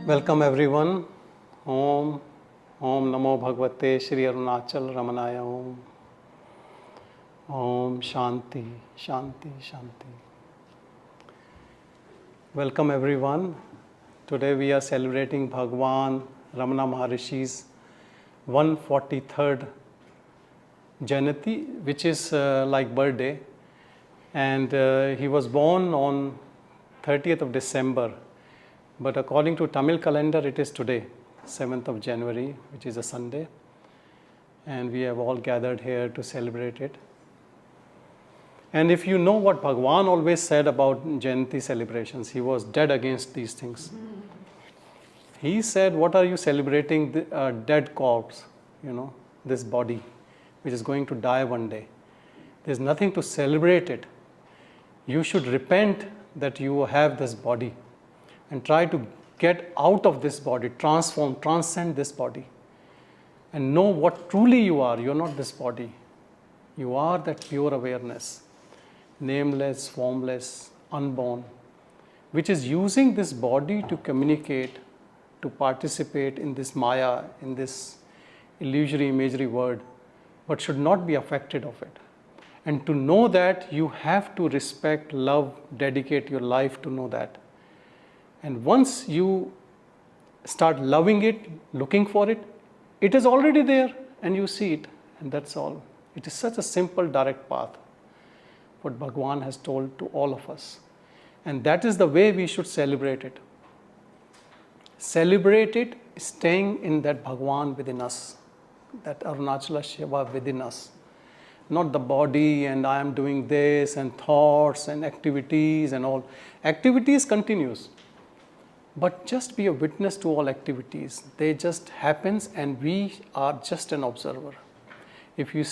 Welcome everyone. Om Namo Bhagavate Shri Arunachal Ramanaya Om. Om Shanti, Shanti, Shanti. Welcome everyone. Today we are celebrating Bhagavan Ramana Maharshi's 143rd Jayanthi, which is like birthday. And he was born on 30th of December. But according to Tamil calendar, it is today, 7th of January, which is a Sunday. And we have all gathered here to celebrate it. And if you know what Bhagavan always said about Jayanti celebrations, he was dead against these things. He said, what are you celebrating? The dead corpse, this body, which is going to die one day. There's nothing to celebrate it. You should repent that you have this body. And try to get out of this body, transcend this body. And know what truly you are. You're not this body. You are that pure awareness, nameless, formless, unborn, which is using this body to communicate, to participate in this Maya, in this illusory, imagery world, but should not be affected of it. And to know that, you have to respect, love, dedicate your life to know that. And once you start loving it, looking for it, it is already there and you see it, and that's all. It is such a simple, direct path, what Bhagavan has told to all of us. And that is the way we should celebrate it. Celebrate it staying in that Bhagavan within us, that Arunachala Shiva within us. Not the body and I am doing this and thoughts and activities and all. Activities continues. But just be a witness to all activities. They just happens and we are just an observer. If you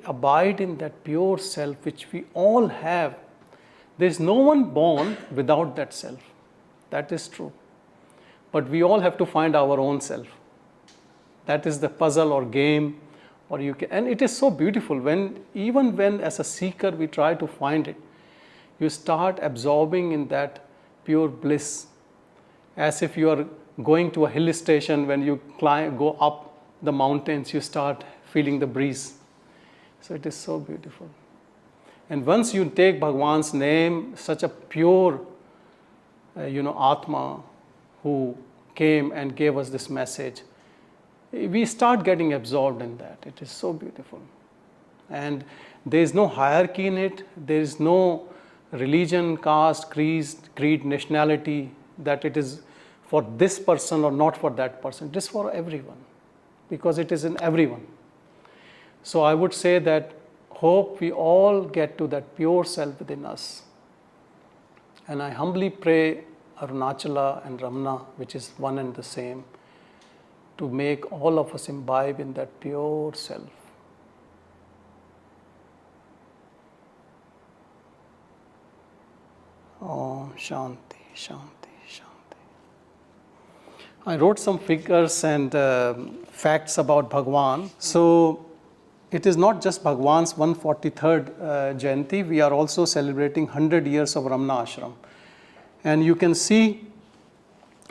abide in that pure self which we all have, there is no one born without that self. That is true. But we all have to find our own self. That is the puzzle or game. And it is so beautiful even when as a seeker we try to find it, you start absorbing in that pure bliss. As if you are going to a hill station, when you go up the mountains, you start feeling the breeze. So it is so beautiful. And once you take Bhagavan's name, such a pure, Atma who came and gave us this message, we start getting absorbed in that. It is so beautiful. And there is no hierarchy in it. There is no religion, caste, creed, nationality, that it is for this person or not for that person. It is for everyone, because it is in everyone. So I would say that hope we all get to that pure self within us. And I humbly pray Arunachala and Ramana, which is one and the same, to make all of us imbibe in that pure self. Om Shanti, Shanti. I wrote some figures and facts about Bhagavan. So it is not just Bhagavan's 143rd Jayanti. We are also celebrating 100 years of Ramana Ashram. And you can see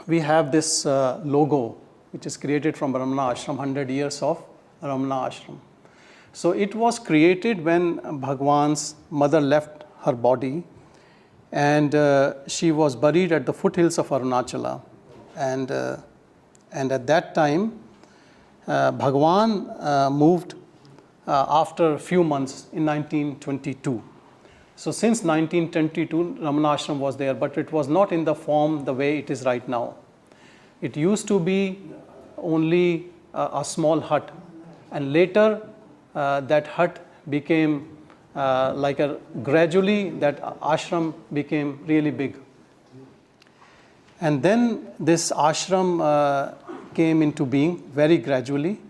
we have this logo which is created from Ramana Ashram, 100 years of Ramana Ashram. So it was created when Bhagavan's mother left her body, and she was buried at the foothills of Arunachala. And at that time, Bhagavan moved after a few months in 1922. So since 1922, Ramana Ashram was there, but it was not in the form the way it is right now. It used to be only a small hut, and later that hut became gradually that ashram became really big. And then this ashram came into being very gradually.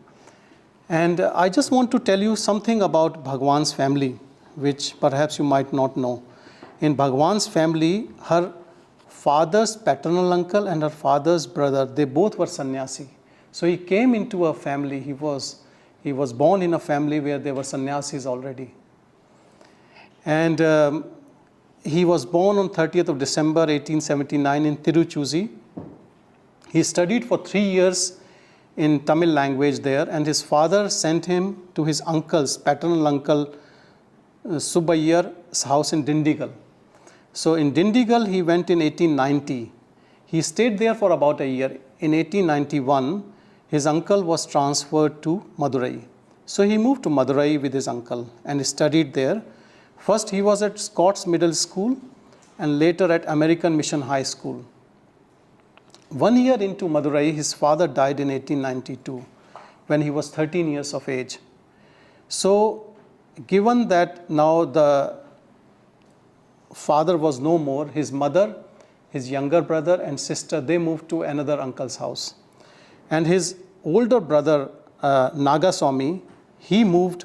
And I just want to tell you something about Bhagavan's family, which perhaps you might not know. In Bhagavan's family, her father's paternal uncle and her father's brother, they both were sannyasi. So he came into a family, he was born in a family where there were sannyasis already. And he was born on 30th of December 1879 in Tiruchuzzi. He studied for 3 years in Tamil language there, and his father sent him to his uncle's, paternal uncle Subbayyar's house in Dindigal. So in Dindigal, he went in 1890. He stayed there for about a year. In 1891, his uncle was transferred to Madurai. So he moved to Madurai with his uncle and studied there. First, he was at Scott's Middle School and later at American Mission High School. 1 year into Madurai, his father died in 1892 when he was 13 years of age. So, given that now the father was no more, his mother, his younger brother and sister, they moved to another uncle's house. And his older brother, Nagaswamy, he moved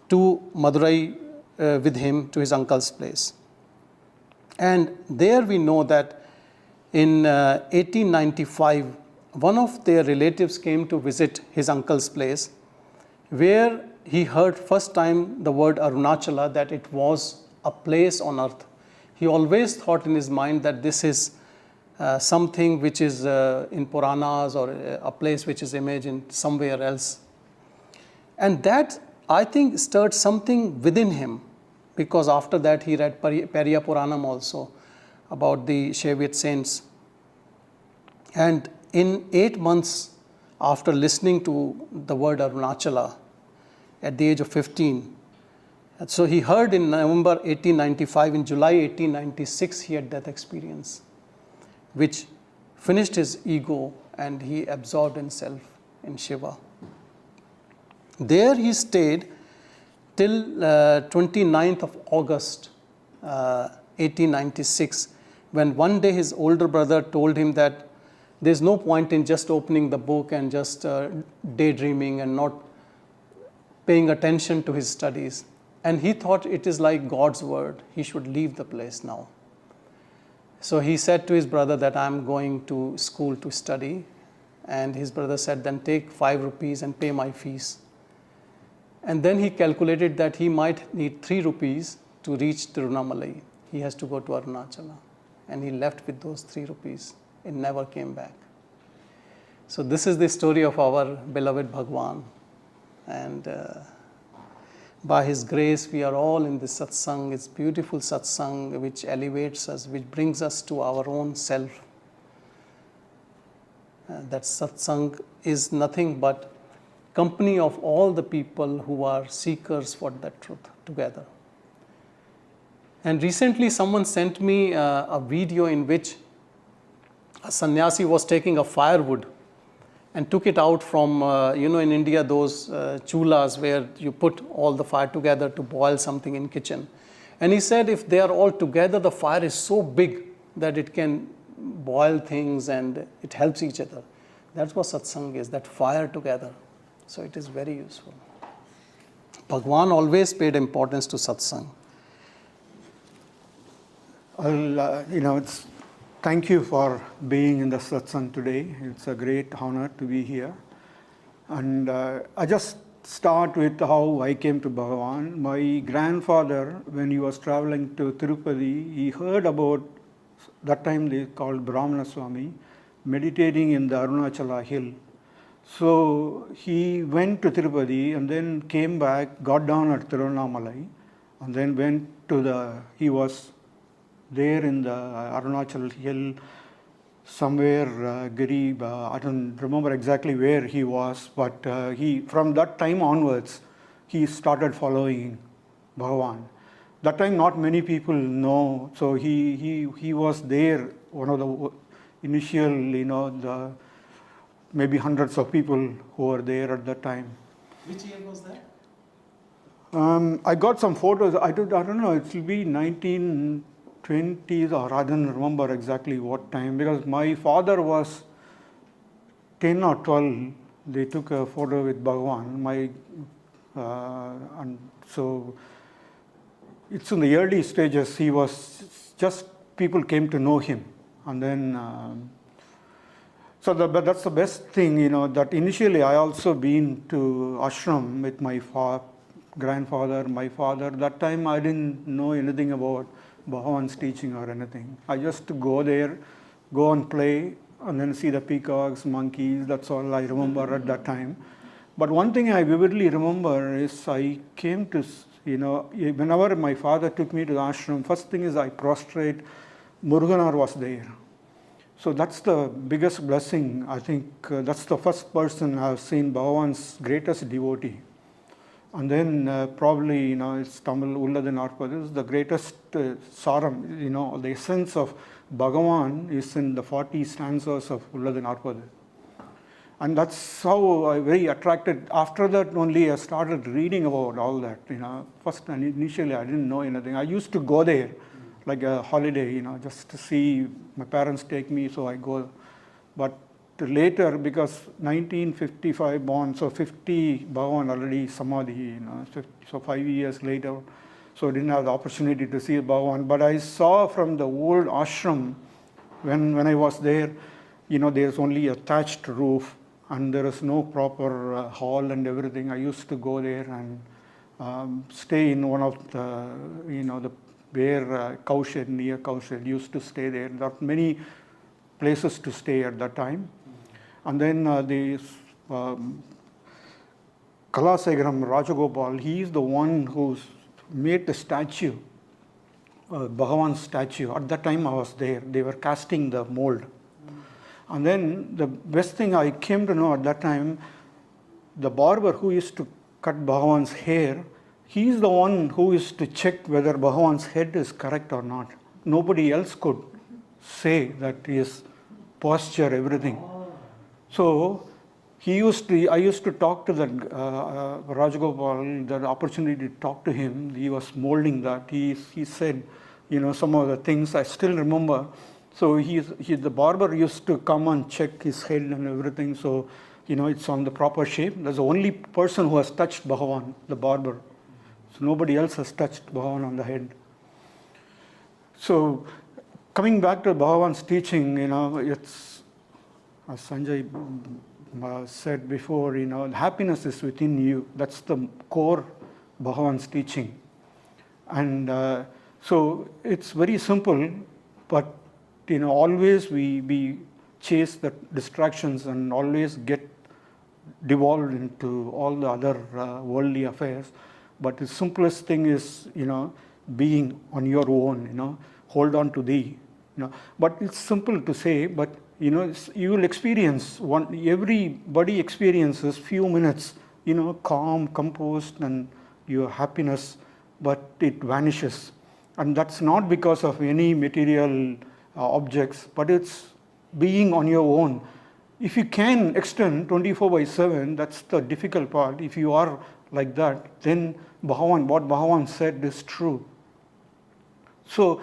to Madurai with him to his uncle's place. And there we know that in 1895, one of their relatives came to visit his uncle's place, where he heard first time the word Arunachala, that it was a place on earth. He always thought in his mind that this is something which is in Puranas or a place which is imagined somewhere else. And that, I think, stirred something within him, because after that he read Periya Puranam also about the Shaivat saints. And in 8 months after listening to the word Arunachala at the age of 15, so he heard in November 1895, in July 1896 he had that experience, which finished his ego and he absorbed himself in Shiva. There he stayed till 29th of August 1896, when one day his older brother told him that there's no point in just opening the book and just daydreaming and not paying attention to his studies. And he thought it is like God's word, he should leave the place now. So he said to his brother that I'm going to school to study. And his brother said, then take 5 rupees and pay my fees. And then he calculated that he might need 3 rupees to reach Tirunamalai. He has to go to Arunachala. And he left with those 3 rupees. It never came back. So this is the story of our beloved Bhagavan. And by his grace, we are all in this satsang. It's beautiful satsang which elevates us, which brings us to our own self. That satsang is nothing but company of all the people who are seekers for that truth together. And recently someone sent me a video in which a sannyasi was taking a firewood and took it out from, in India, those chulas where you put all the fire together to boil something in kitchen. And he said if they are all together, the fire is so big that it can boil things and it helps each other. That's what satsang is, that fire together. So it is very useful. Bhagavan always paid importance to satsang. Thank you for being in the satsang today. It's a great honor to be here. And I just start with how I came to Bhagavan. My grandfather, when he was traveling to Tirupati, he heard about, that time they called Ramana Swami, meditating in the Arunachala hill. So he went to Tirupati and then came back, got down at Tirunamalai, and then went to he was there in the Arunachal hill, somewhere Giri, I don't remember exactly where he was, but from that time onwards, he started following Bhagavan. That time not many people know, so he was there, one of the initial, the maybe hundreds of people who were there at that time. Which year was that? I got some photos. I don't know. It will be 1920s, or I don't remember exactly what time, because my father was 10 or 12. They took a photo with Bhagavan. And so it's in the early stages. He was just, people came to know him, and then. But that's the best thing, that initially I also been to ashram with my grandfather, my father. That time I didn't know anything about Bhagavan's teaching or anything. I just go there, go and play, and then see the peacocks, monkeys. That's all I remember at that time. But one thing I vividly remember is I came to, whenever my father took me to the ashram, first thing is I prostrate, Muruganar was there. So that's the biggest blessing. I think that's the first person I've seen Bhagavan's greatest devotee. And then probably, it's Tamil Ulladin Arpad. This is the greatest saram, the essence of Bhagavan is in the 40 stanzas of Ulladin Arpad. And that's how I very attracted. After that only I started reading about all that, First, initially I didn't know anything. I used to go there like a holiday, just to see. My parents take me, so I go. But later, because 1955 born, so 50 Bhagavan already Samadhi, so 5 years later, so I didn't have the opportunity to see Bhagavan. But I saw from the old ashram, when I was there, there's only a thatched roof, and there is no proper hall and everything. I used to go there and stay in one of the, the where cowshed, near cowshed, used to stay there. There are many places to stay at that time. And then the Kalasegaram Rajagopal, he is the one who made the statue, Bhagavan's statue. At that time I was there. They were casting the mold. And then the best thing I came to know at that time, the barber who used to cut Bhagavan's hair, he is the one who is to check whether Bhagavan's head is correct or not. Nobody else could say that his posture, everything. So I used to talk to that Rajagopal, the opportunity to talk to him. He was molding that. He said, some of the things I still remember. So the barber used to come and check his head and everything. So, it's on the proper shape. That's the only person who has touched Bhagavan, the barber. So nobody else has touched Bhagavan on the head. So coming back to Bhagavan's teaching, it's, as Sanjay said before, happiness is within you. That's the core Bhagavan's teaching. And so it's very simple, but always we chase the distractions and always get devolved into all the other worldly affairs. But the simplest thing is, being on your own, hold on to thee. But it's simple to say, but you will experience everybody experiences few minutes, calm, composed, and your happiness, but it vanishes. And that's not because of any material objects, but it's being on your own. If you can extend 24/7, that's the difficult part. If you are like that, then what Bhagavan said is true. So,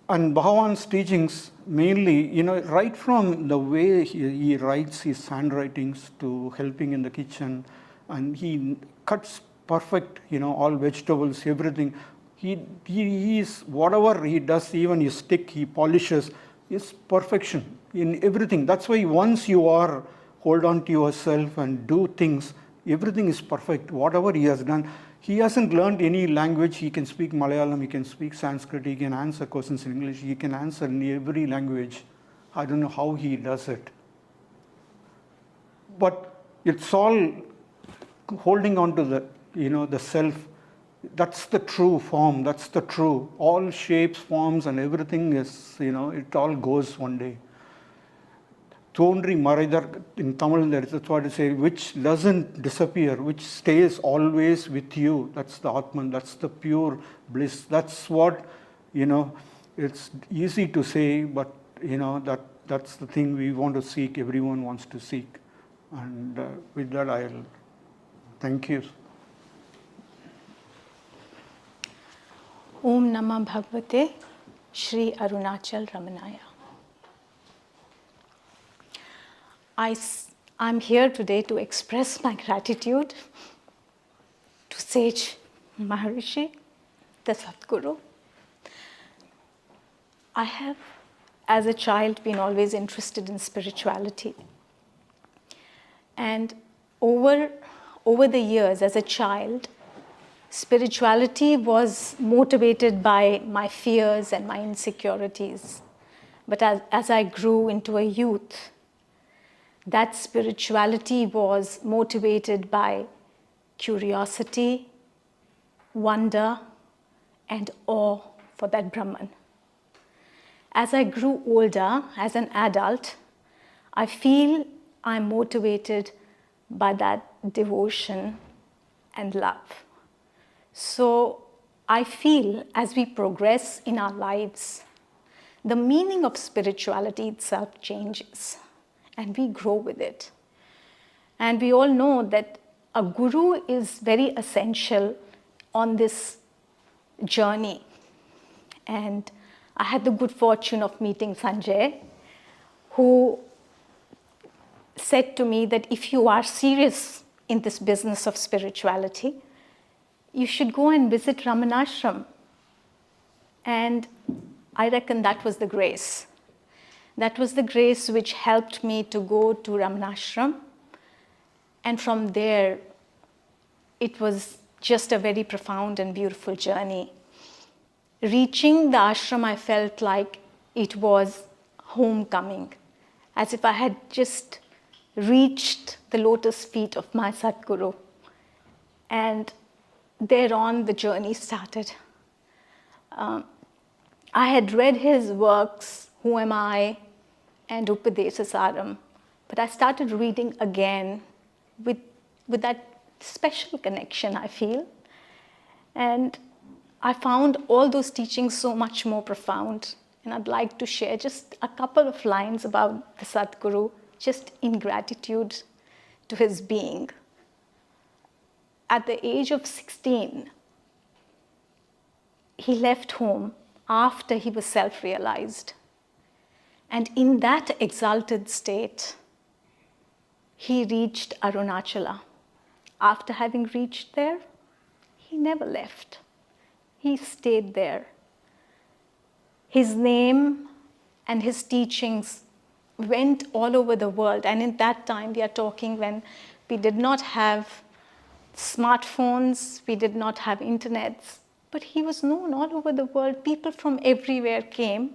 and Bhagavan's teachings mainly, right from the way he writes his handwritings to helping in the kitchen, and he cuts perfect, all vegetables, everything. He is, whatever he does, even his stick, he polishes, is perfection in everything. That's why once you hold on to yourself and do things, everything is perfect. Whatever he has done, he hasn't learned any language. He can speak Malayalam, he can speak Sanskrit, he can answer questions in English, he can answer in every language. I don't know how he does it. But it's all holding on to the self. That's the true form, that's the true. All shapes, forms, and everything is, it all goes one day. Thondri Maraidar, in Tamil, that's what I say, which doesn't disappear, which stays always with you. That's the Atman, that's the pure bliss. That's what, it's easy to say, but, that's the thing we want to seek, everyone wants to seek. And with that, I'll thank you. Om Namah Bhagavate Shri Arunachal Ramanaya. I'm here today to express my gratitude to Sage Maharishi, the Satguru. I have, as a child, been always interested in spirituality. And over the years, as a child, spirituality was motivated by my fears and my insecurities. But as I grew into a youth, that spirituality was motivated by curiosity, wonder, and awe for that Brahman. As I grew older, as an adult, I feel I'm motivated by that devotion and love. So I feel as we progress in our lives, the meaning of spirituality itself changes and we grow with it. And we all know that a guru is very essential on this journey. And I had the good fortune of meeting Sanjay, who said to me that if you are serious in this business of spirituality, you should go and visit Ramanashram. And I reckon that was the grace. That was the grace which helped me to go to Ramanashram. And from there, it was just a very profound and beautiful journey. Reaching the ashram, I felt like it was homecoming, as if I had just reached the lotus feet of my Sadguru. And thereon, the journey started. I had read his works, Who Am I, and Upadesasaram, but I started reading again with that special connection, I feel. And I found all those teachings so much more profound. And I'd like to share just a couple of lines about the Sadguru, just in gratitude to his being. At the age of 16, he left home after he was self-realized. And in that exalted state, he reached Arunachala. After having reached there, he never left. He stayed there. His name and his teachings went all over the world. And in that time, we are talking when we did not have smartphones, we did not have internets, but he was known all over the world. People from everywhere came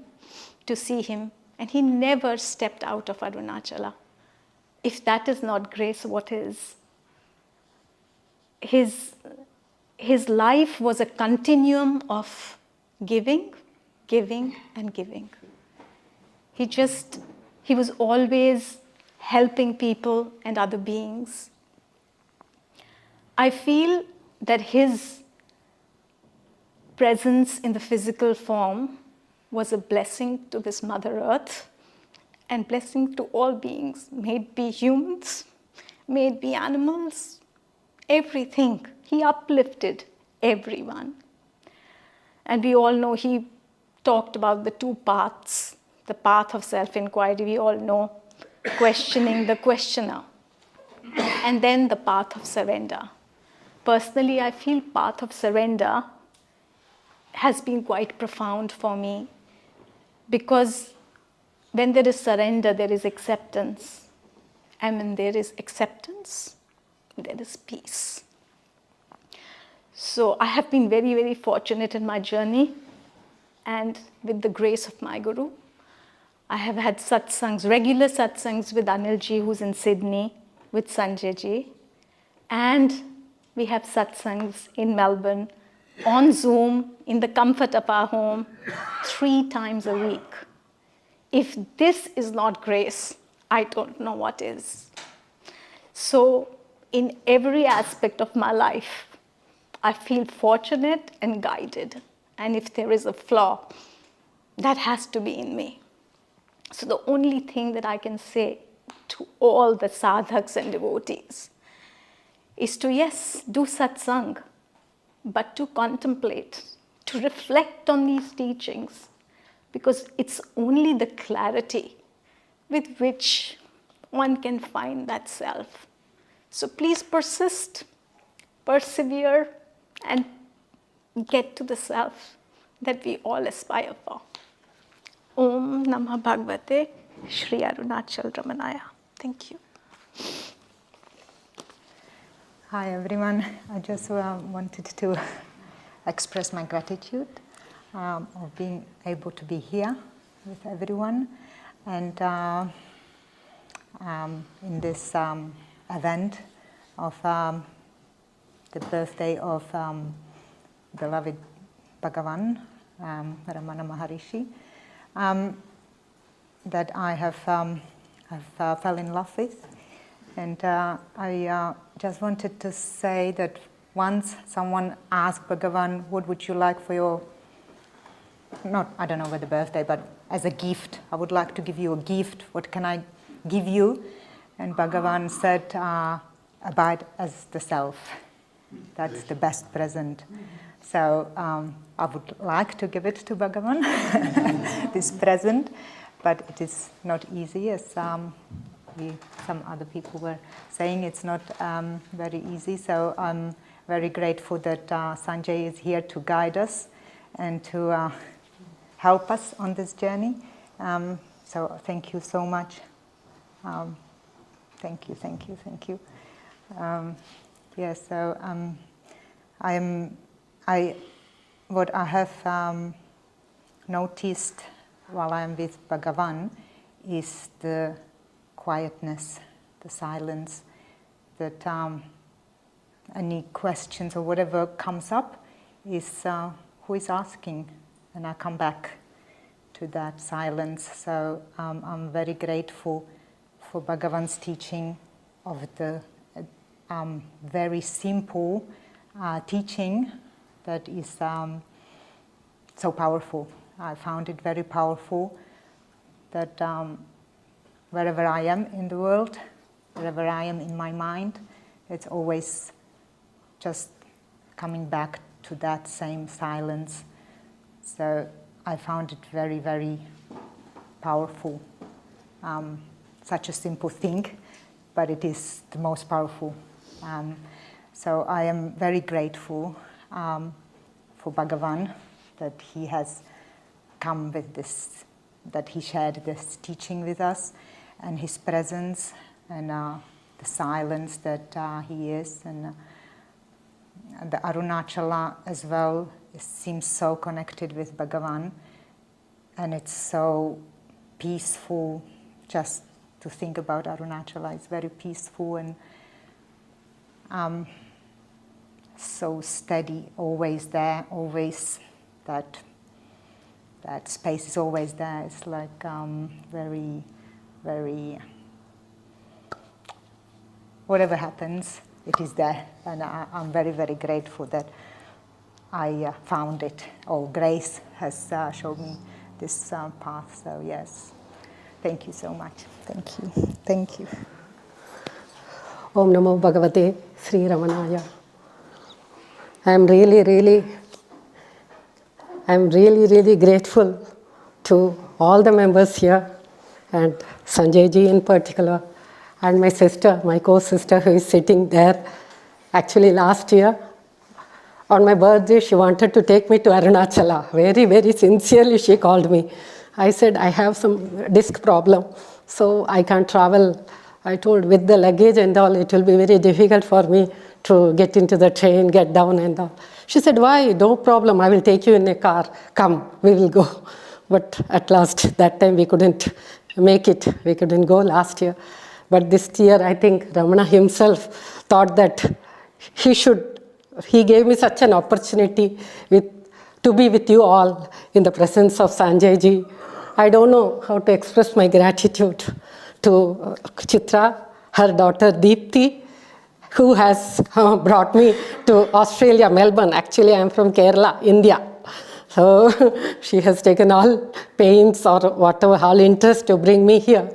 to see him, and he never stepped out of Arunachala. If that is not grace, what is? His life was a continuum of giving, giving, and giving. He was always helping people and other beings. I feel that his presence in the physical form was a blessing to this Mother Earth and blessing to all beings, may it be humans, may it be animals, everything. He uplifted everyone. And we all know he talked about the two paths, the path of self-inquiry, we all know, questioning the questioner, and then the path of surrender. Personally, I feel path of surrender has been quite profound for me, because when there is surrender, there is acceptance. And when there is acceptance, there is peace. So I have been very, very fortunate in my journey, and with the grace of my Guru, I have had satsangs, regular satsangs with Anilji, who's in Sydney, with Sanjayji, and we have satsangs in Melbourne, on Zoom, in the comfort of our home, 3 times a week. If this is not grace, I don't know what is. So in every aspect of my life, I feel fortunate and guided. And if there is a flaw, that has to be in me. So the only thing that I can say to all the sadhaks and devotees is to, yes, do satsang, but to contemplate, to reflect on these teachings, because it's only the clarity with which one can find that self. So please persist, persevere, and get to the self that we all aspire for. Om Namah Bhagavate Shri Arunachal Ramanaya. Thank you. Hi everyone, I just wanted to express my gratitude of being able to be here with everyone. And in this event of the birthday of beloved Bhagavan, Ramana Maharshi, that I have fell in love with. And I just wanted to say that once someone asked Bhagavan, what would you like for your, I don't know whether birthday, but as a gift, I would like to give you a gift. What can I give you? And Bhagavan said, abide as the self. That's the best present. So I would like to give it to Bhagavan, this present, but it is not easy, as some other people were saying. It's not very easy. So I'm very grateful that Sanjay is here to guide us and to help us on this journey. So thank you so much. Thank you. So what I have noticed while I'm with Bhagavan is the quietness, the silence, that any questions or whatever comes up is who is asking, and I come back to that silence. So I'm very grateful for Bhagavan's teaching of the very simple teaching that is so powerful. I found it very powerful that wherever I am in the world, wherever I am in my mind, it's always just coming back to that same silence. So I found it very, very powerful. Such a simple thing, but it is the most powerful. So I am very grateful for Bhagavan that he has come with this, that he shared this teaching with us, and his presence, and the silence that he is, and the Arunachala as well seems so connected with Bhagavan, and it's so peaceful. Just to think about Arunachala, it's very peaceful and so steady, always there, always that space is always there. It's like very, very, whatever happens, it is there. And I'm very, very grateful that I found it, or Grace has showed me this path. So yes, thank you so much. Thank you. Om Namo Bhagavate Sri Ramanaya. I'm really, really grateful to all the members here, and Sanjay ji in particular, and my sister, my co-sister who is sitting there. Actually, last year, on my birthday, she wanted to take me to Arunachala. Very, very sincerely, she called me. I said, I have some disc problem, so I can't travel. I told, with the luggage and all, it will be very difficult for me to get into the train, get down and all. She said, why? No problem, I will take you in a car. Come, we will go. But at last, that time we couldn't make it. We couldn't go last year. But this year, I think Ramana himself thought that he gave me such an opportunity to be with you all in the presence of Sanjay ji. I don't know how to express my gratitude to Chitra, her daughter Deepthi, who has brought me to Australia, Melbourne. Actually, I am from Kerala, India. So she has taken all pains or whatever, all interest to bring me here.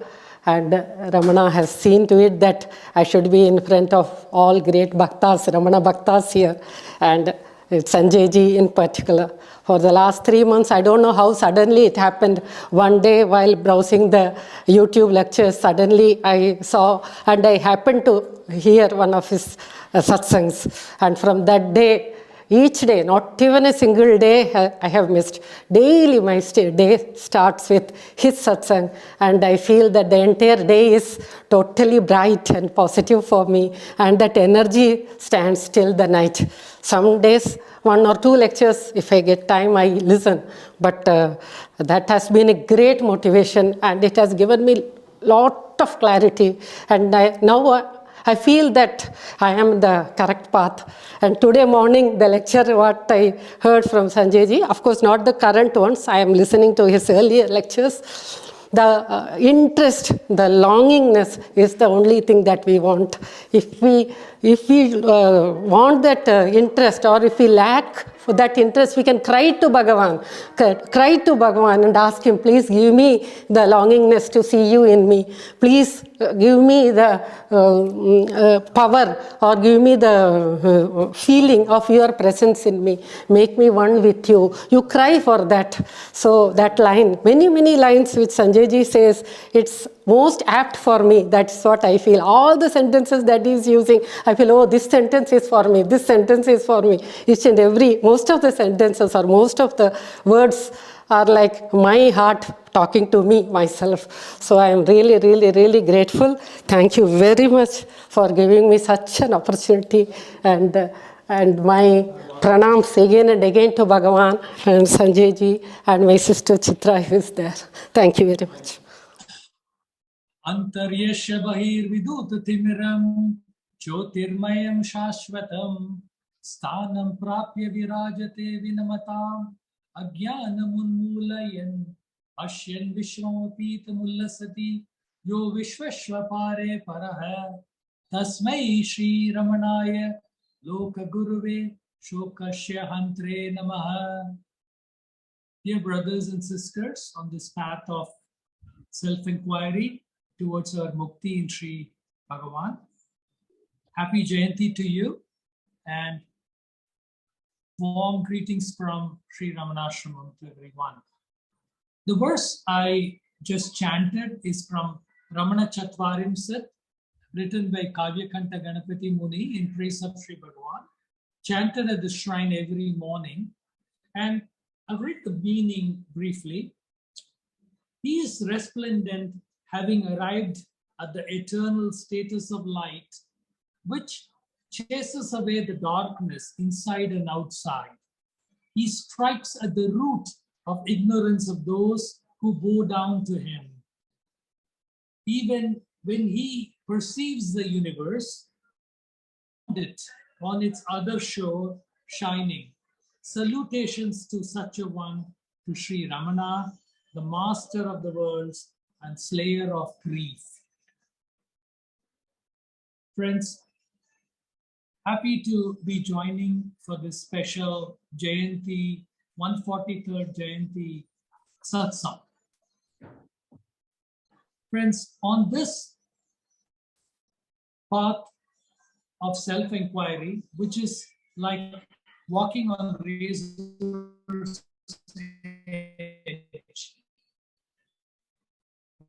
And Ramana has seen to it that I should be in front of all great bhaktas, Ramana bhaktas here, and Sanjay ji in particular. For the last 3 months, I don't know how suddenly it happened. One day while browsing the YouTube lectures, suddenly I saw and I happened to hear one of his satsangs. And from that day, each day, not even a single day I have missed. Daily my day starts with his satsang, and I feel that the entire day is totally bright and positive for me, and that energy stands till the night. Some days one or two lectures, if I get time, I listen. But that has been a great motivation, and it has given me lot of clarity. And now I feel that I am the correct path. And today morning, the lecture what I heard from Sanjay ji, of course not the current ones, I am listening to his earlier lectures. The interest, the longingness is the only thing that we want. If we want that interest, or if we lack for that interest, we can cry to Bhagavan, and ask him, please give me the longingness to see you in me. Please give me the power, or give me the feeling of your presence in me. Make me one with you. You cry for that. So that line, many lines which Sanjay ji says, it's most apt for me. That's what I feel. All the sentences that he is using, I feel, oh, this sentence is for me. This sentence is for me. Each and every, most of the sentences or most of the words are like my heart talking to me, myself. So I am really grateful. Thank you very much for giving me such an opportunity. And my pranams again and again to Bhagavan and Sanjay ji and my sister Chitra who is there. Thank you very much. Antaryasya bahir vidutatimiram jyotirmayam shashvatam sthanam prapya virajate vinamatam ajnanam unmulayan ashyan vishwamapita mullasati yo vishvashvapare paraha tasmai Shri Ramanaya Loka Guruve Shokasya Hantre Namaha. Dear brothers and sisters, on this path of self-inquiry towards our mukti in Sri Bhagavan, happy Jayanti to you, and warm greetings from Sri Ramanashramam to everyone. The verse I just chanted is from Ramana Chatvarimsat, written by Kavyakanta Ganapati Muni in praise of Sri Bhagavan, chanted at the shrine every morning. And I'll read the meaning briefly. He is resplendent, having arrived at the eternal status of light, which chases away the darkness inside and outside. He strikes at the root of ignorance of those who bow down to him. Even when he perceives the universe, it on its other shore shining. Salutations to such a one, to Sri Ramana, the master of the worlds and slayer of grief. Friends, happy to be joining for this special Jayanti, 143rd Jayanti Satsang. Friends, on this path of self-inquiry, which is like walking on razor's edge,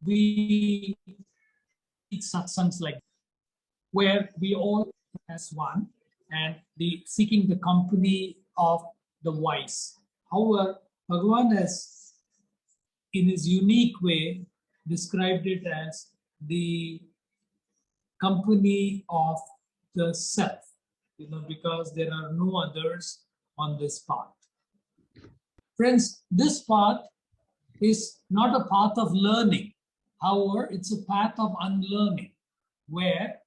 we need satsangs like where we all as one and seeking the company of the wise. However, Bhagavan has, in his unique way, described it as the company of the self, because there are no others on this path. Friends, this path is not a path of learning. However, it's a path of unlearning, where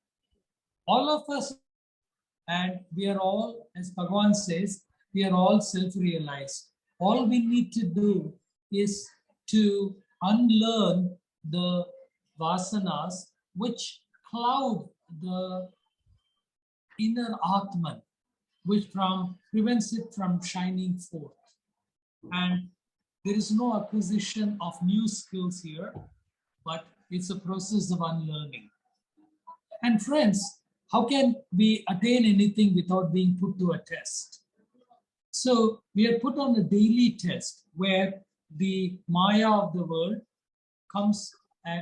all of us, and we are all, as Bhagavan says, we are all self-realized. All we need to do is to unlearn the vasanas which cloud the inner Atman, which prevents it from shining forth. And there is no acquisition of new skills here, but it's a process of unlearning. And friends, how can we attain anything without being put to a test? So we are put on a daily test where the Maya of the world comes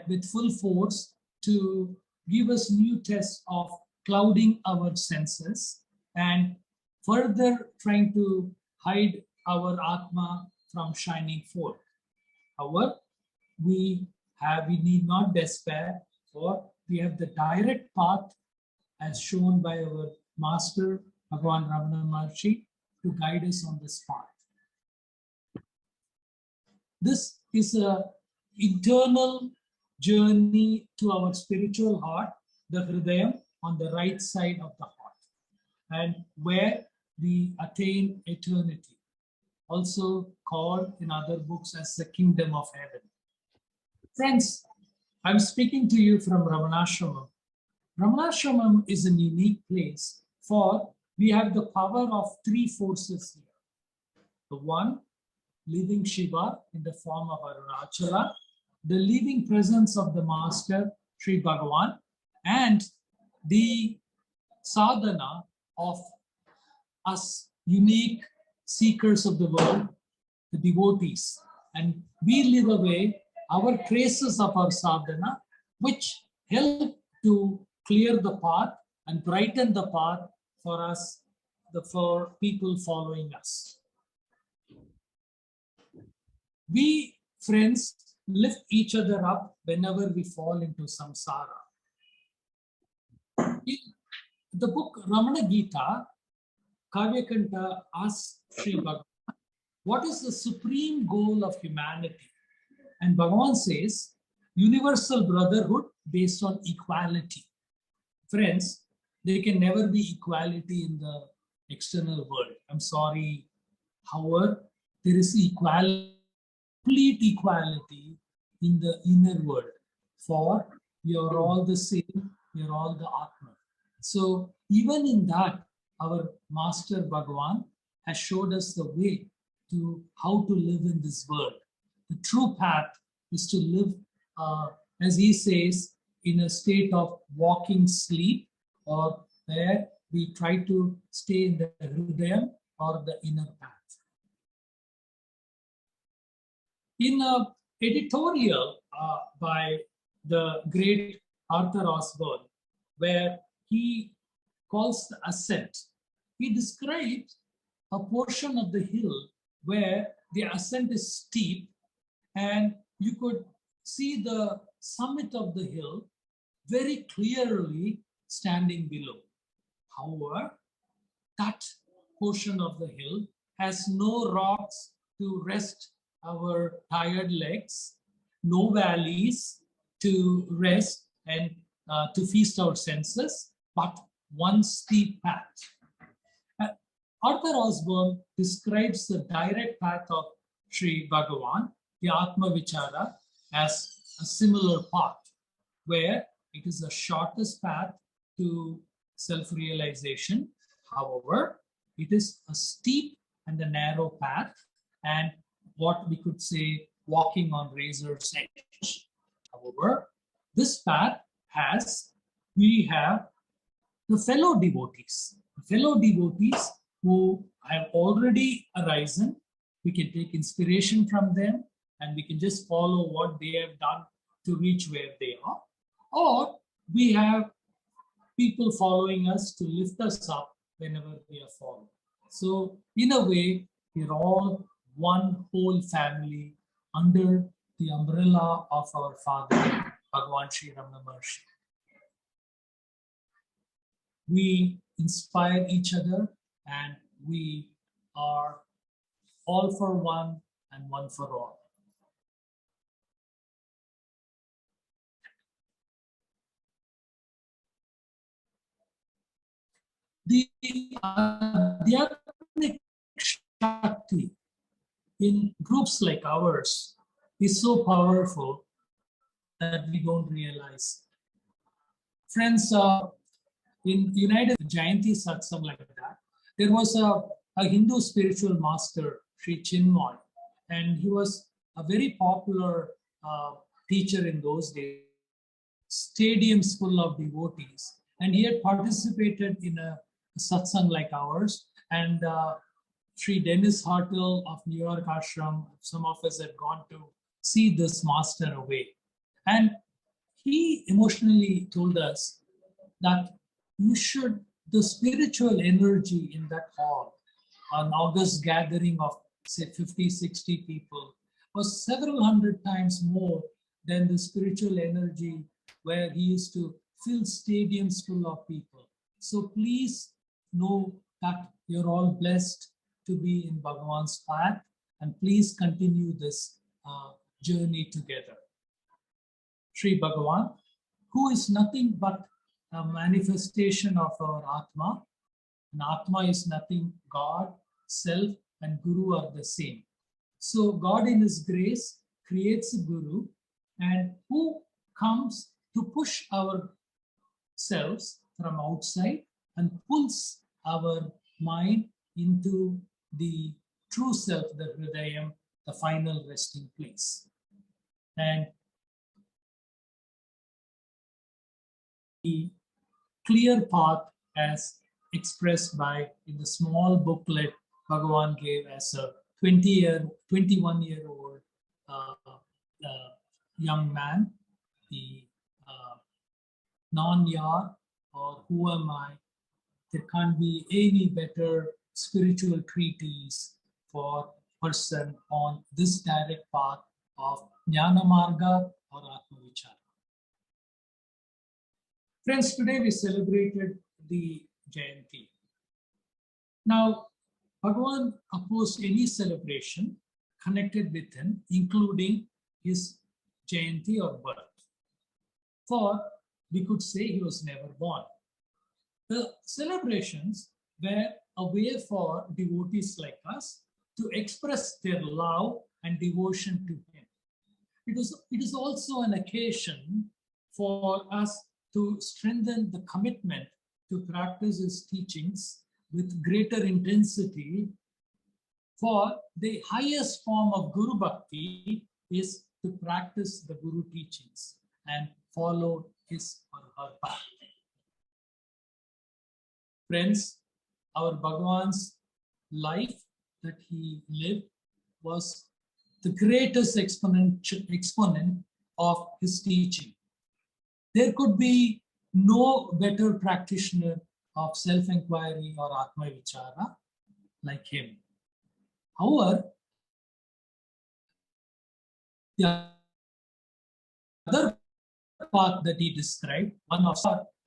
with full force to give us new tests of clouding our senses and further trying to hide our Atma from shining forth. However, we need not despair, for we have the direct path as shown by our master, Bhagavan Ramana Maharshi, to guide us on this path. This is an internal journey to our spiritual heart, the Hridayam, on the right side of the heart, and where we attain eternity, also called in other books as the kingdom of heaven. Friends, I'm speaking to you from Ramanashramam. Ramanashramam is a unique place, for we have the power of three forces here. The one, living Shiva in the form of Arunachala, the living presence of the Master, Sri Bhagavan, and the sadhana of us unique seekers of the world, the devotees. And we live away our traces of our sadhana, which help to clear the path and brighten the path for us, for people following us. We, friends, lift each other up whenever we fall into samsara. In the book Ramana Gita, Kavyakanta asks Sri Bhagavan, what is the supreme goal of humanity? And Bhagavan says, universal brotherhood based on equality. Friends, there can never be equality in the external world. I'm sorry. However, there is equality, complete equality in the inner world. For you're all the same, you're all the Atma. So even in that, our Master Bhagavan has showed us the way to how to live in this world. The true path is to live, as he says, in a state of walking sleep, or where we try to stay in the Hridayam or the inner path. In an editorial by the great Arthur Osborne, where he calls the ascent, he describes a portion of the hill where the ascent is steep and you could see the summit of the hill very clearly standing below. However, that portion of the hill has no rocks to rest our tired legs, no valleys to rest and to feast our senses, but one steep path. Arthur Osborne describes the direct path of Sri Bhagavan, the Atma Vichara, as a similar path, where it is the shortest path to self-realization. However, it is a steep and a narrow path, and what we could say, walking on razor's edge. However, this path we have the fellow devotees who have already arisen. We can take inspiration from them and we can just follow what they have done to reach where they are. Or we have people following us to lift us up whenever we are fallen. So in a way, we're all one whole family under the umbrella of our Father, Bhagavan Sri Ramana Maharshi. We inspire each other and we are all for one and one for all. The Adhyatmic Shakti in groups like ours is so powerful that we don't realize. Friends, in United Jayanthi Satsang like that, there was a Hindu spiritual master, Sri Chinmoy, and he was a very popular teacher in those days, stadiums full of devotees. And he had participated in a satsang like ours. And Sri Dennis Hartle of New York Ashram, some of us had gone to see this master away. And he emotionally told us that the spiritual energy in that hall, an August gathering of say 50, 60 people, was several hundred times more than the spiritual energy where he used to fill stadiums full of people. So please know that you're all blessed to be in Bhagavan's path, and please continue this journey together. Sri Bhagavan, who is nothing but a manifestation of our Atma, and Atma is nothing, God, Self, and Guru are the same. So God in His grace creates a Guru, and who comes to push ourselves from outside and pulls our mind into the true self, the Hridayam, the final resting place. And the clear path as expressed by in the small booklet Bhagavan gave as a 21-year-old young man, the non-yar or who am I, there can't be any better spiritual treatise for person on this direct path of Jnana Marga or Atma Vichara. Friends, today we celebrated the Jayanti. Now, Bhagavan opposed any celebration connected with him, including his Jayanti or birth. For we could say he was never born. The celebrations were a way for devotees like us to express their love and devotion to him. It is also an occasion for us to strengthen the commitment to practice his teachings with greater intensity, for the highest form of Guru Bhakti is to practice the Guru teachings and follow his or her path. Friends, our Bhagavan's life that he lived was the greatest exponent of his teaching. There could be no better practitioner of self-inquiry or Atma Vichara like him. However, the other path that he described, one of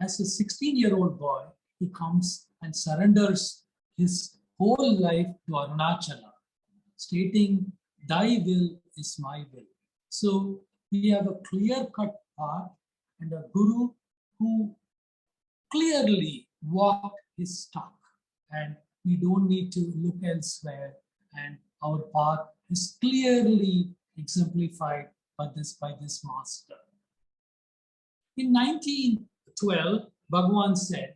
as a 16-year-old boy, he comes and surrenders his whole life to Arunachala, stating, "Thy will is my will." So we have a clear-cut path and a Guru who clearly walked his talk, and we don't need to look elsewhere, and our path is clearly exemplified by this master. In 1912, Bhagavan said,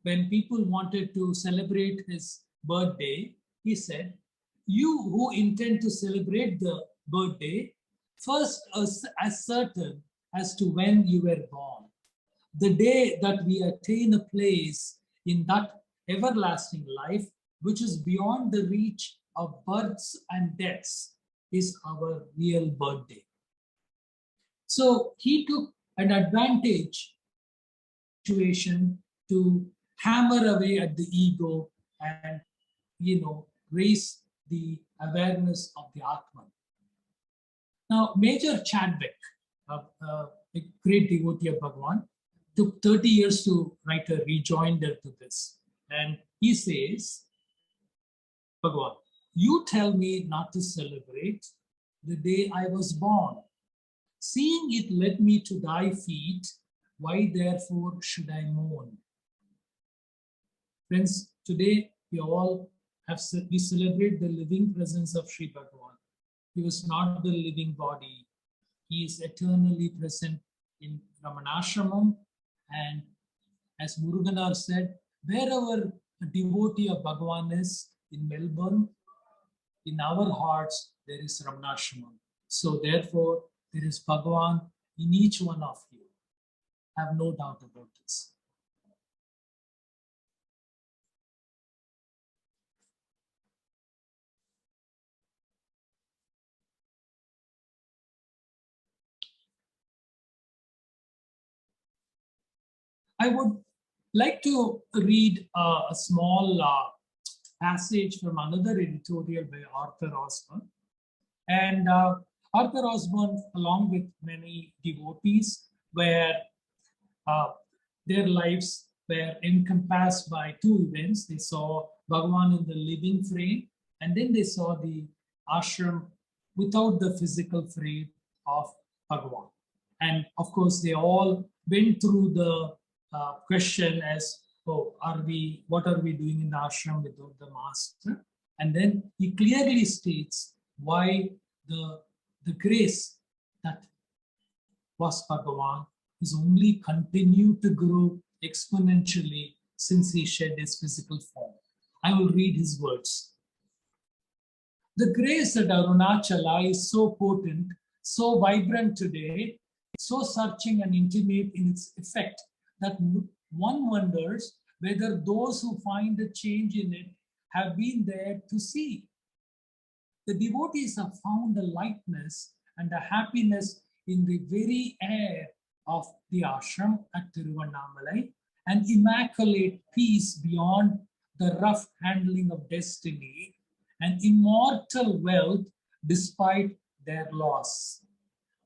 when people wanted to celebrate his birthday, he said, "You who intend to celebrate the birthday, first ascertain as to when you were born. The day that we attain a place in that everlasting life, which is beyond the reach of births and deaths, is our real birthday." So he took an advantage situation to hammer away at the ego and, raise the awareness of the Atman. Now, Major Chadwick, a great devotee of Bhagavan, took 30 years to write a rejoinder to this. And he says, "Bhagavan, you tell me not to celebrate the day I was born. Seeing it led me to thy feet, why therefore should I mourn?" Friends, today we celebrate the living presence of Sri Bhagavan. He was not the living body. He is eternally present in Ramanashramam, and as Muruganar said, wherever a devotee of Bhagavan is in Melbourne, in our hearts there is Ramanashramam. So therefore, there is Bhagavan in each one of you. Have no doubt about this. I would like to read a small passage from another editorial by Arthur Osborne. And Arthur Osborne, along with many devotees, their lives were encompassed by two events. They saw Bhagavan in the living frame And then they saw the ashram without the physical frame of Bhagavan. And of course, they all went through the question as, oh, what are we doing in the ashram without the master? And then he clearly states why the grace that was Bhagavan is only continued to grow exponentially since he shed his physical form. I will read his words. The grace at Arunachala is so potent, so vibrant today, so searching and intimate in its effect that one wonders whether those who find a change in it have been there to see. The devotees have found a lightness and a happiness in the very air of the ashram at Tiruvannamalai, an immaculate peace beyond the rough handling of destiny, an immortal wealth despite their loss.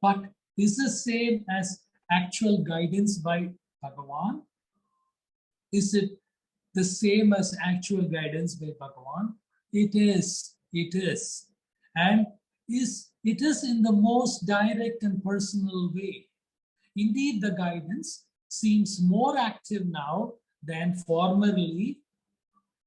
But is the same as actual guidance by Bhagavan? Is it the same as actual guidance by Bhagavan? It is. And it is in the most direct and personal way. Indeed, the guidance seems more active now than formerly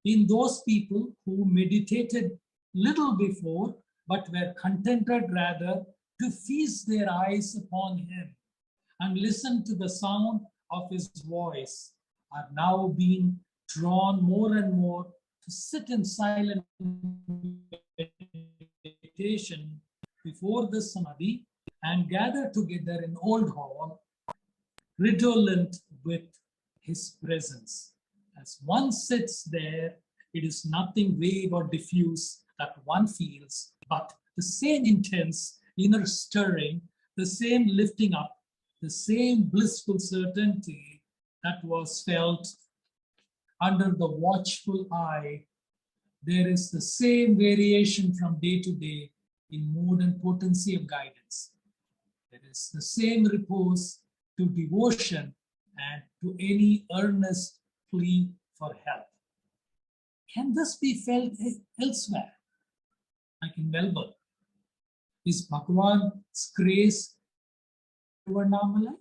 in those people who meditated little before, but were contented rather to feast their eyes upon him and listen to the sound of his voice, are now being drawn more and more to sit in silent meditation before the samadhi and gather together in old hall, redolent with his presence. As one sits there, it is nothing vague or diffuse that one feels, but the same intense inner stirring, the same lifting up, the same blissful certainty that was felt under the watchful eye. There is the same variation from day to day in mood and potency of guidance. There is the same repose to devotion and to any earnest plea for help. Can this be felt elsewhere, like in Melbourne? Is Bhagavan's grace Tiruvannamalai?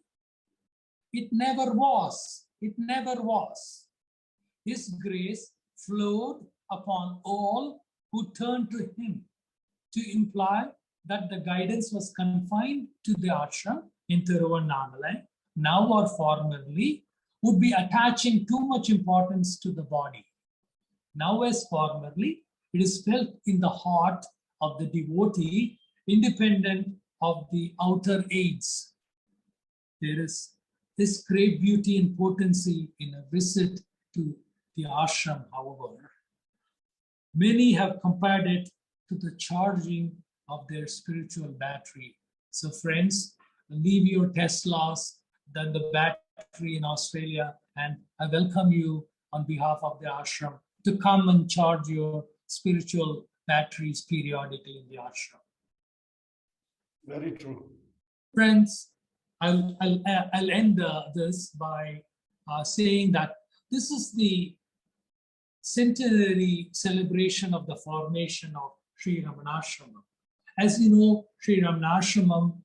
It never was. It never was. His grace flowed upon all who turned to him, to imply that the guidance was confined to the ashram in Tiruvannamalai, now or formerly, would be attaching too much importance to the body. Now as formerly, it is felt in the heart of the devotee, independent of the outer aids. There is this great beauty and potency in a visit to the ashram, however. Many have compared it to the charging of their spiritual battery. So friends, leave your Teslas, then the battery in Australia, and I welcome you on behalf of the ashram to come and charge your spiritual batteries periodically in the ashram. Very true. Friends, I'll end this by saying that this is the centenary celebration of the formation of Sri Ramanashramam. As you know, Sri Ramanashramam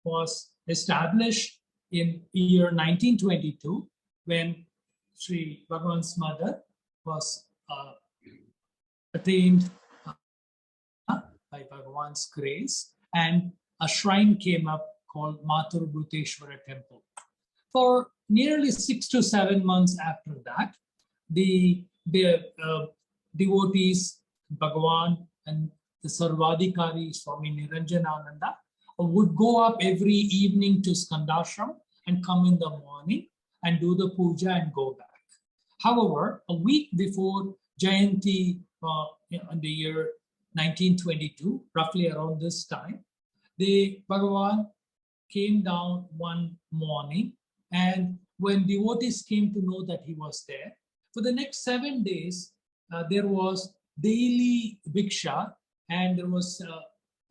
was established in year 1922 when Sri Bhagavan's mother was attained by Bhagavan's grace, and a shrine came up called Mathur Bhuteshwara Temple. For nearly 6 to 7 months after that, the devotees, Bhagavan and the Sarvadhikari, Swami Niranjanananda, would go up every evening to Skandashram and come in the morning and do the puja and go back. However, a week before Jayanti in the year 1922, roughly around this time, the Bhagavan came down one morning, and when devotees came to know that he was there, for the next 7 days, there was daily Bhiksha, and there was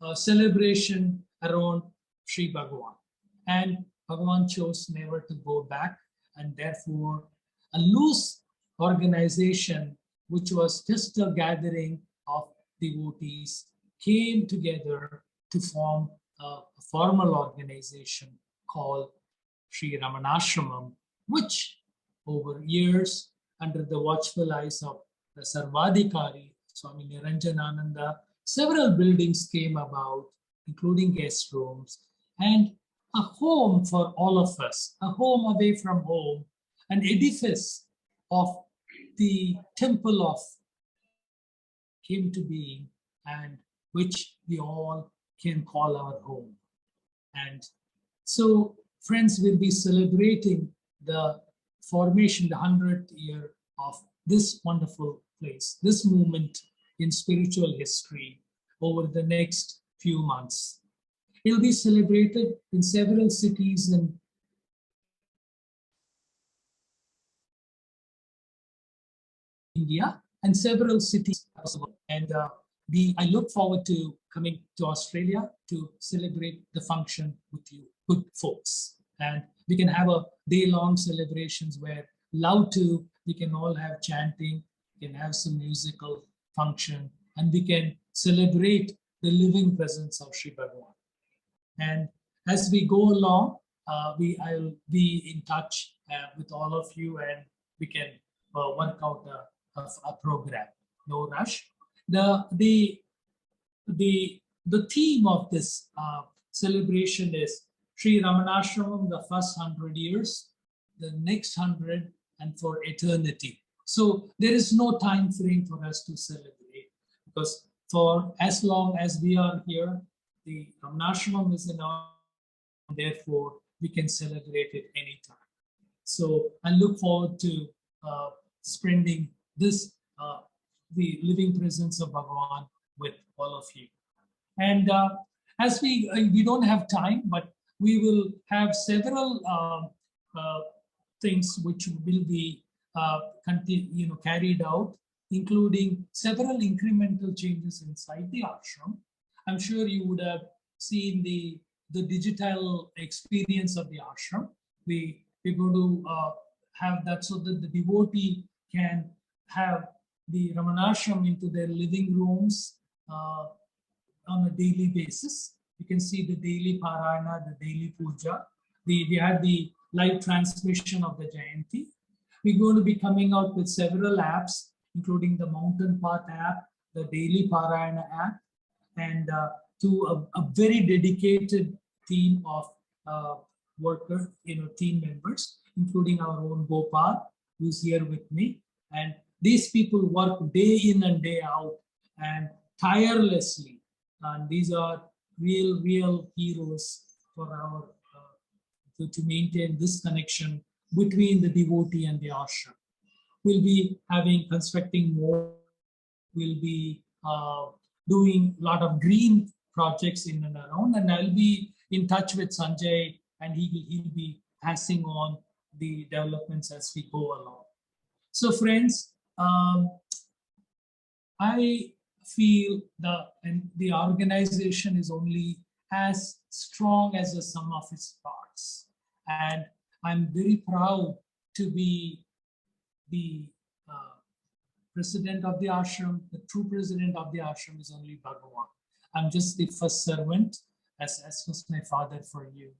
a celebration around Sri Bhagavan. And Bhagavan chose never to go back, and therefore a loose organization, which was just a gathering of devotees came together to form a formal organization called Sri Ramanashramam, which over years, under the watchful eyes of the Sarvadhikari, Swami Niranjanananda, several buildings came about, including guest rooms, and a home for all of us, a home away from home, an edifice of the temple of came to being, and which we all can call our home. And so, friends, will be celebrating the formation, the 100th year of this wonderful place, this movement in spiritual history over the next few months. It will be celebrated in several cities in India and several cities. And I look forward to coming to Australia to celebrate the function with you, good folks. And we can have a day-long celebrations where loud too, we can all have chanting, we can have some musical function, and we can celebrate the living presence of Sri Bhagavan. And as we go along, I'll be in touch with all of you, and we can work out a program. No rush. The theme of this celebration is Sri Ramanashramam, the first 100 years, the next 100, and for eternity. So there is no time frame for us to celebrate, because for as long as we are here, the Ramanashramam is in our, therefore we can celebrate it anytime. So I look forward to spending this, the living presence of Bhagavan with all of you. And as we don't have time, but we will have several things which will be carried out, including several incremental changes inside the ashram. I'm sure you would have seen the digital experience of the ashram. We're going to have that so that the devotee can have the Ramanashram into their living rooms on a daily basis. You can see the daily Parayana, the daily Puja. We had the live transmission of the Jayanti. We're going to be coming out with several apps, including the Mountain Path app, the daily Parayana app, and to a very dedicated team of team members, including our own Gopal, who's here with me. And these people work day in and day out and tirelessly. And these are real heroes for our to maintain this connection between the devotee and the ashram. We'll be constructing more. We'll be doing a lot of green projects in and around, and I'll be in touch with Sanjay, and he'll be passing on the developments as we go along. So friends, I feel the organization is only as strong as the sum of its parts. And I'm very proud to be the president of the ashram. The true president of the ashram is only Bhagavan. I'm just the first servant, as was my father for you,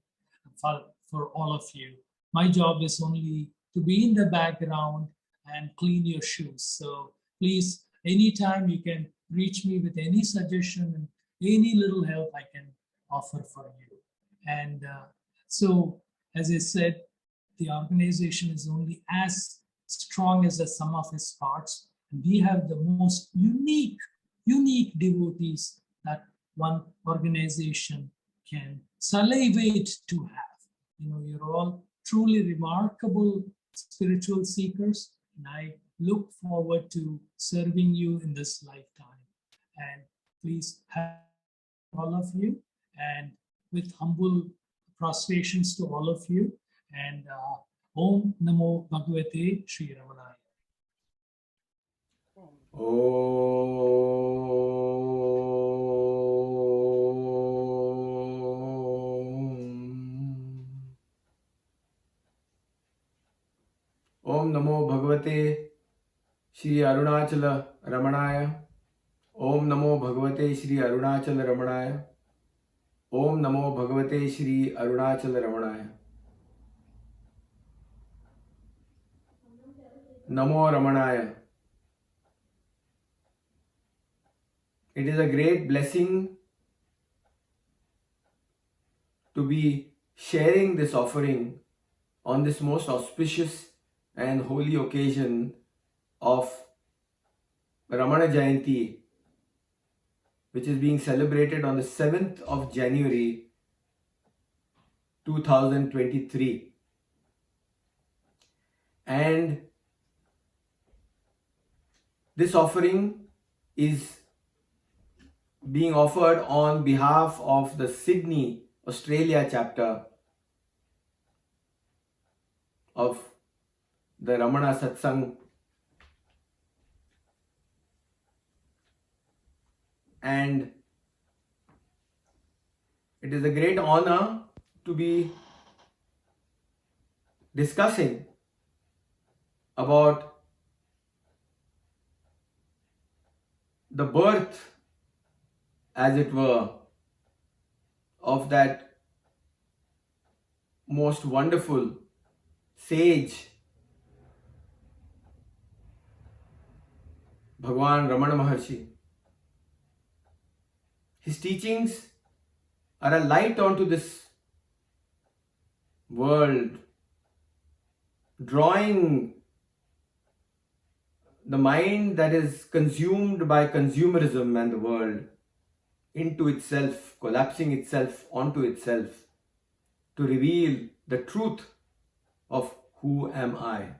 for all of you. My job is only to be in the background and clean your shoes. So please, anytime you can reach me with any suggestion and any little help I can offer for you. And so, as I said, the organization is only as strong as the sum of its parts. And we have the most unique devotees that one organization can salivate to have. You're all truly remarkable spiritual seekers, and I look forward to serving you in this lifetime. And please have all of you, and with humble prostrations to all of you, and Om Namo Bhagavate Sri Ramanaya. Om Namo Bhagavate Shri Arunachala Ramanaya. ओम नमो भगवते श्री अरुणाचल रमणाय। ओम नमो भगवते श्री अरुणाचल रमणाय। नमो रमणाय। It is a great blessing to be sharing this offering on this most auspicious and holy occasion of Ramana Jayanthi, which is being celebrated on the 7th of January 2023. And this offering is being offered on behalf of the Sydney, Australia chapter of the Ramana Satsang. And it is a great honor to be discussing about the birth, as it were, of that most wonderful sage, Bhagavan Ramana Maharshi. His teachings are a light onto this world, drawing the mind that is consumed by consumerism and the world into itself, collapsing itself onto itself, to reveal the truth of who am I.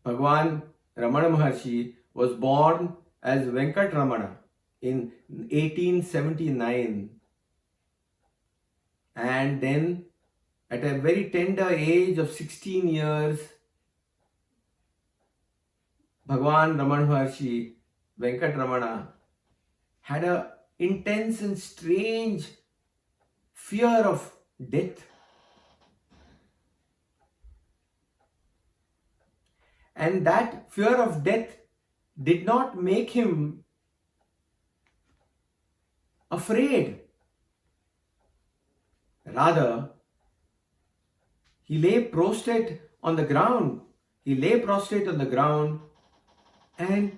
Bhagavan Ramana Maharshi was born as Venkat Ramana in 1879, and then at a very tender age of 16 years, Bhagavan Ramana Maharshi, Venkat Ramana, had an intense and strange fear of death. And that fear of death did not make him afraid. Rather, he lay prostrate on the ground. He lay prostrate on the ground and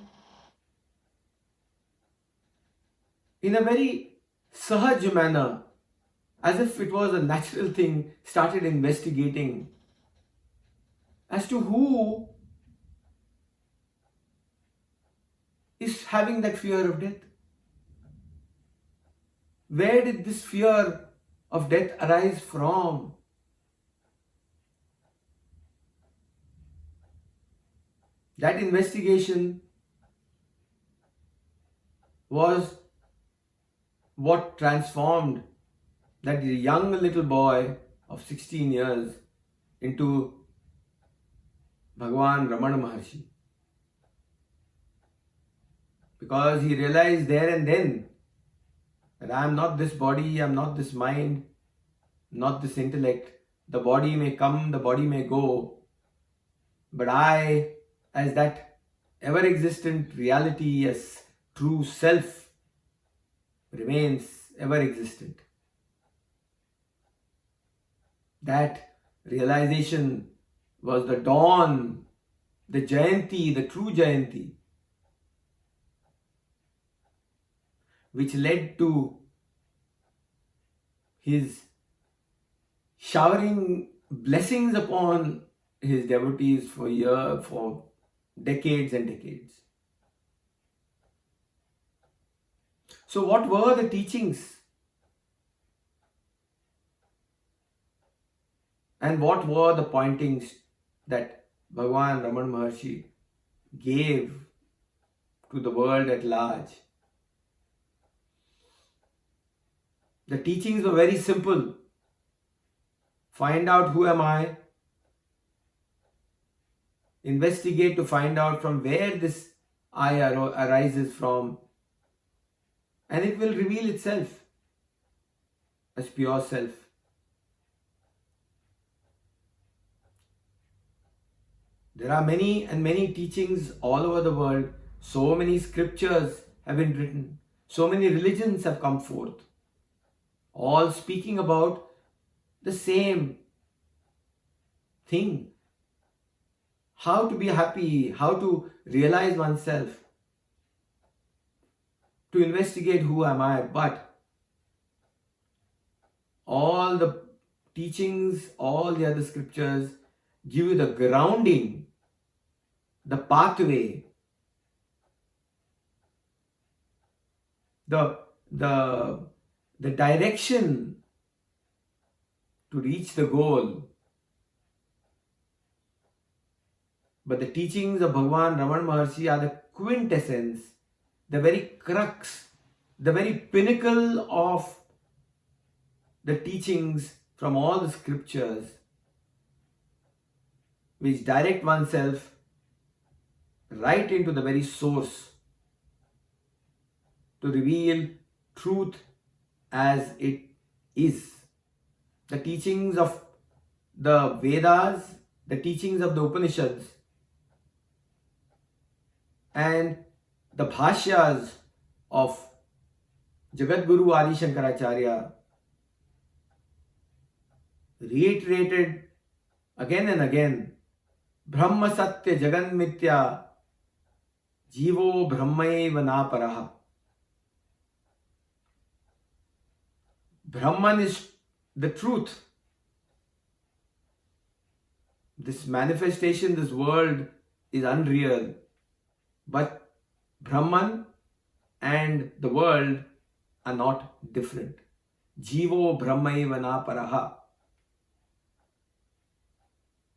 in a very sahaj manner, as if it was a natural thing, started investigating as to who is having that fear of death. Where did this fear of death arise from? That investigation was what transformed that young little boy of 16 years into Bhagavan Ramana Maharshi. Because he realized there and then that I am not this body, I am not this mind, not this intellect. The body may come, the body may go, but I, as that ever-existent reality, as true self, remains ever-existent. That realization was the dawn, the Jayanti, the true Jayanti, which led to his showering blessings upon his devotees for decades and decades. So what were the teachings? And what were the pointings that Bhagavan Ramana Maharshi gave to the world at large? The teachings were very simple. Find out who am I. Investigate to find out from where this I arises from. And it will reveal itself as pure self. There are many and many teachings all over the world So many scriptures have been written. So many religions have come forth. All speaking about the same thing. How to be happy, how to realize oneself, to investigate who am I. But all the teachings, all the other scriptures give you the grounding, the pathway, the direction to reach the goal. But the teachings of Bhagavan Ramana Maharshi are the quintessence, the very crux, the very pinnacle of the teachings from all the scriptures, which direct oneself right into the very source to reveal truth as it is. The teachings of the Vedas, the teachings of the Upanishads, and the bhashyas of Jagadguru Adi Shankaracharya reiterated again and again, Brahma Satya Jagan Mithya Jivo Brahmaiva Naparaha. Brahman is the truth. This manifestation, this world is unreal. But Brahman and the world are not different. Jivo Brahmaiva Naparaha.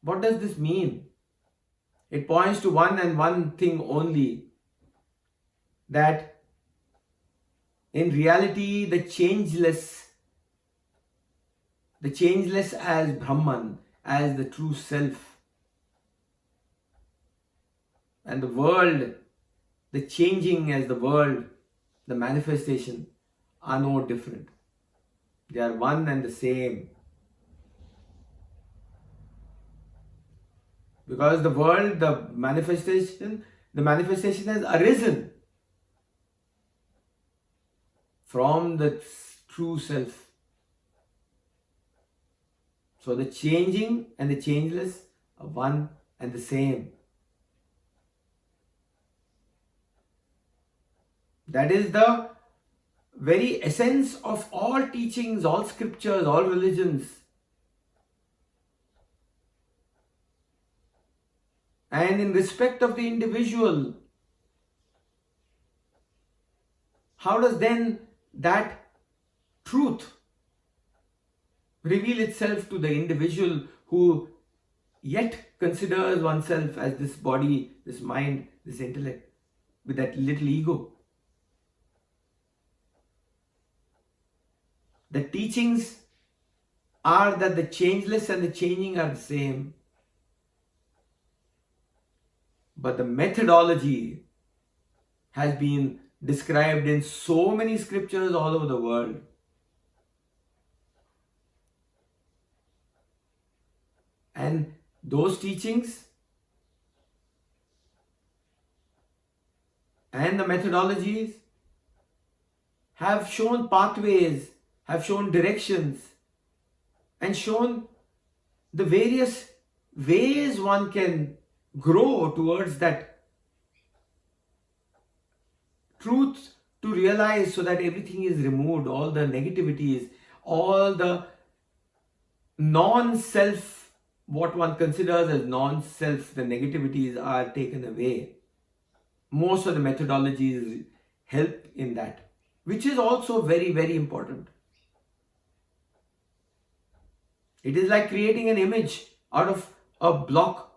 What does this mean? It points to one and one thing only, that in reality the changeless as Brahman, as the true self, and the world, the changing as the world, the manifestation, are no different. They are one and the same. Because the world, the manifestation has arisen from the true self. So the changing and the changeless are one and the same. That is the very essence of all teachings, all scriptures, all religions. And in respect of the individual, how does then that truth reveal itself to the individual who yet considers oneself as this body, this mind, this intellect, with that little ego? The teachings are that the changeless and the changing are the same. But the methodology has been described in so many scriptures all over the world. And those teachings and the methodologies have shown pathways, have shown directions, and shown the various ways one can grow towards that truth to realize, so that everything is removed, all the negativities, all the non-self, what one considers as non-self, the negativities are taken away. Most of the methodologies help in that, which is also very, very important. It is like creating an image out of a block.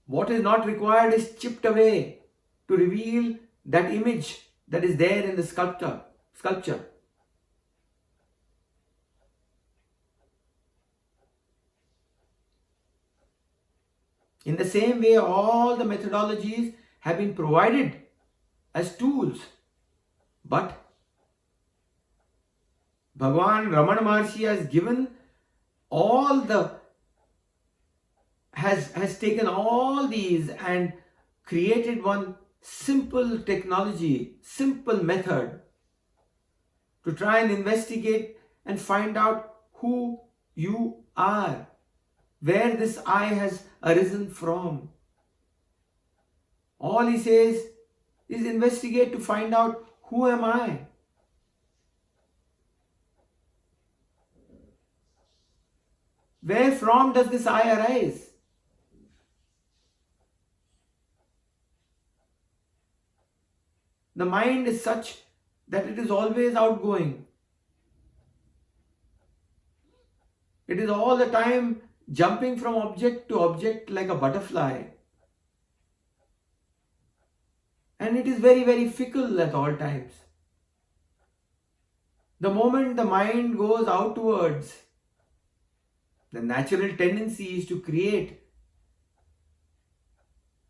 What is not required is chipped away to reveal that image that is there in the sculpture. In the same way, all the methodologies have been provided as tools. But Bhagavan Ramana Maharshi has given all the has taken all these and created one simple technology, simple method to try and investigate and find out who you are, where this I has arisen from. All he says is investigate to find out who am I. Where from does this I arise? The mind is such that it is always outgoing. It is all the time jumping from object to object like a butterfly. And it is very, very fickle at all times. The moment the mind goes outwards, the natural tendency is to create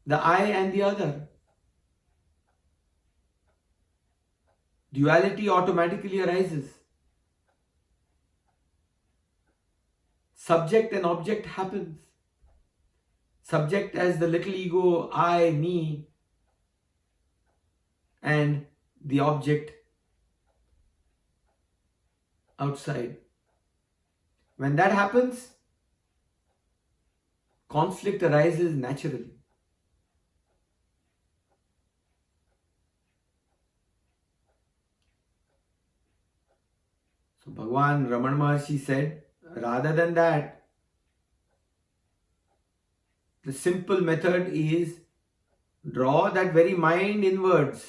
the I and the other. Duality automatically arises. Subject and object happens. Subject as the little ego, I, me, and the object outside. When that happens, conflict arises naturally. So Bhagavan Ramana Maharshi said, rather than that, the simple method is draw that very mind inwards.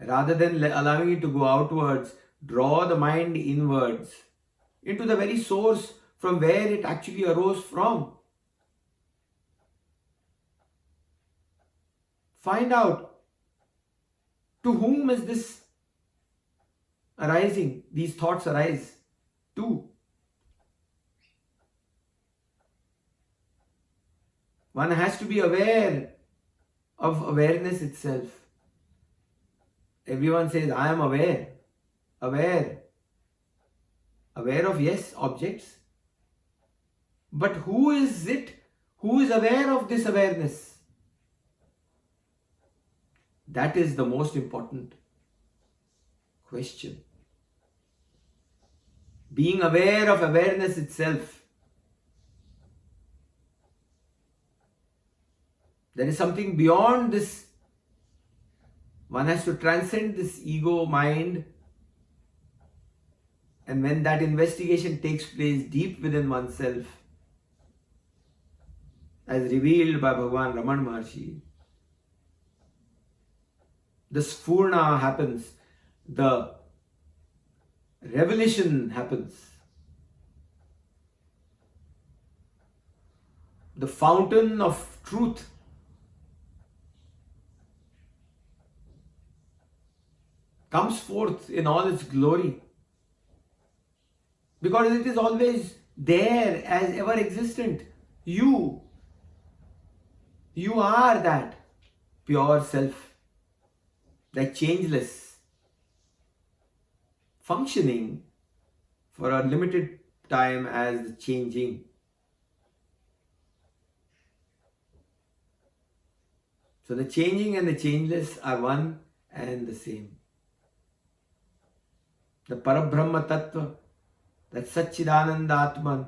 Rather than allowing it to go outwards, draw the mind inwards into the very source from where it actually arose from. Find out to whom is this arising, these thoughts arise to. One has to be aware of awareness itself. Everyone says, I am aware. Aware. Aware of, yes, objects. But who is it who is aware of this awareness? That is the most important question. Being aware of awareness itself. There is something beyond this. One has to transcend this ego mind. And when that investigation takes place deep within oneself, as revealed by Bhagavan Ramana Maharshi, the Sphurna happens, the revelation happens. The fountain of truth comes forth in all its glory. Because it is always there as ever existent. You are that pure self, that changeless, functioning for a limited time as the changing. So the changing and the changeless are one and the same. The Parabrahma Tattva, that Satchidananda Atman,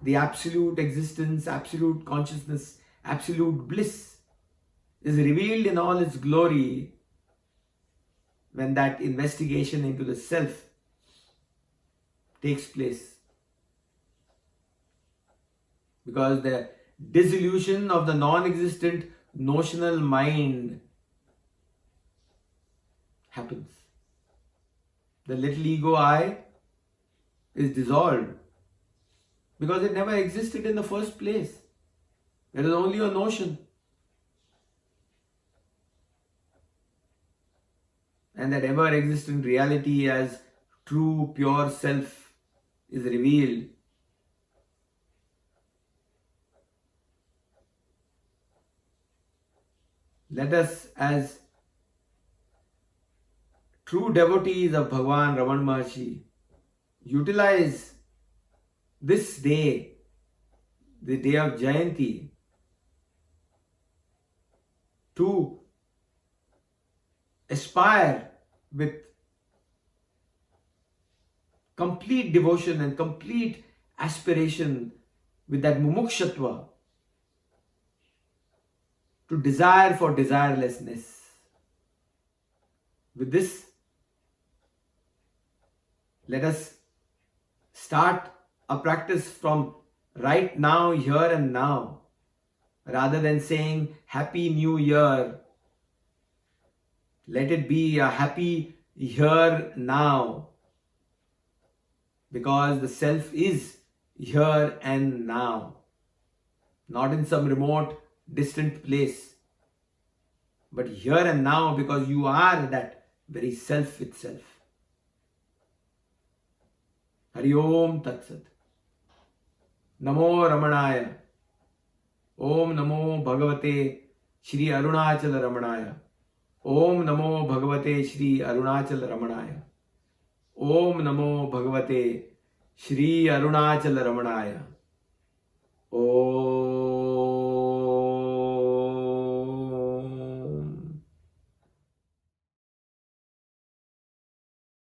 the absolute existence, absolute consciousness, absolute bliss is revealed in all its glory when that investigation into the self takes place. Because the dissolution of the non-existent notional mind happens. The little ego I is dissolved because it never existed in the first place. It is only a notion. And that ever existent reality as true pure self is revealed. Let us, as true devotees of Bhagavan Ramana Maharshi, utilize this day the day of Jayanti, to aspire with complete devotion and complete aspiration, with that mumukshatva, to desire for desirelessness. With this, let us start a practice from right now, here and now. Rather than saying Happy New Year, let it be a happy here now. Because the self is here and now. Not in some remote, distant place. But here and now, because you are that very self itself. Hari Om Tat Sat. Namo Ramanaya. Om Namo Bhagavate Shri Arunachal Ramanaya. Om Namo Bhagavate Shri Arunachal Ramanaya. Om Namo Bhagavate Shri Arunachal Ramanaya. Om.